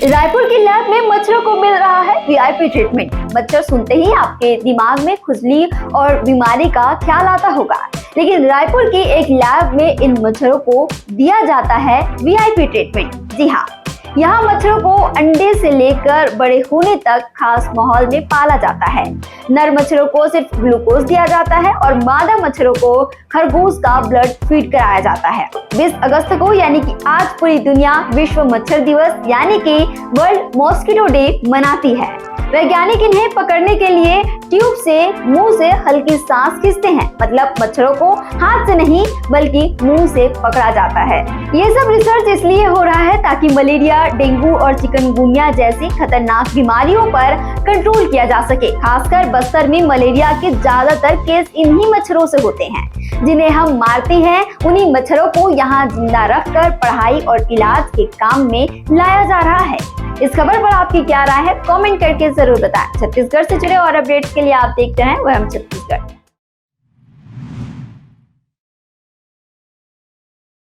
रायपुर की लैब में मच्छरों को मिल रहा है वीआईपी ट्रीटमेंट। मच्छर सुनते ही आपके दिमाग में खुजली और बीमारी का ख्याल आता होगा, लेकिन रायपुर की एक लैब में इन मच्छरों को दिया जाता है वीआईपी ट्रीटमेंट। जी हाँ, यहाँ मच्छरों को अंडे से लेकर बड़े होने तक खास माहौल में पाला जाता है। नर मच्छरों को सिर्फ ग्लूकोज दिया जाता है और मादा मच्छरों को खरगोश का ब्लड फीड कराया जाता है। 20 अगस्त को यानी कि आज पूरी दुनिया विश्व मच्छर दिवस यानी कि वर्ल्ड मॉस्किटो डे मनाती है। वैज्ञानिक इन्हें पकड़ने के लिए ट्यूब से मुंह से हल्की सांस खींचते हैं, मतलब मच्छरों को हाथ से नहीं बल्कि मुंह से पकड़ा जाता है। ये सब रिसर्च इसलिए हो रहा है ताकि मलेरिया, डेंगू और चिकनगुनिया जैसी खतरनाक बीमारियों पर कंट्रोल किया जा सके। खासकर बस्तर में मलेरिया के ज्यादातर केस इन्हीं मच्छरों से होते हैं, जिन्हें हम मारते हैं। उन्हीं मच्छरों को यहाँ जिंदा रखकर पढ़ाई और इलाज के काम में लाया जा रहा है। इस खबर पर आपकी क्या राय है, कमेंट करके जरूर बताएं। छत्तीसगढ़ से जुड़े और अपडेट्स के लिए आप देखते हैं वह हम छत्तीसगढ़।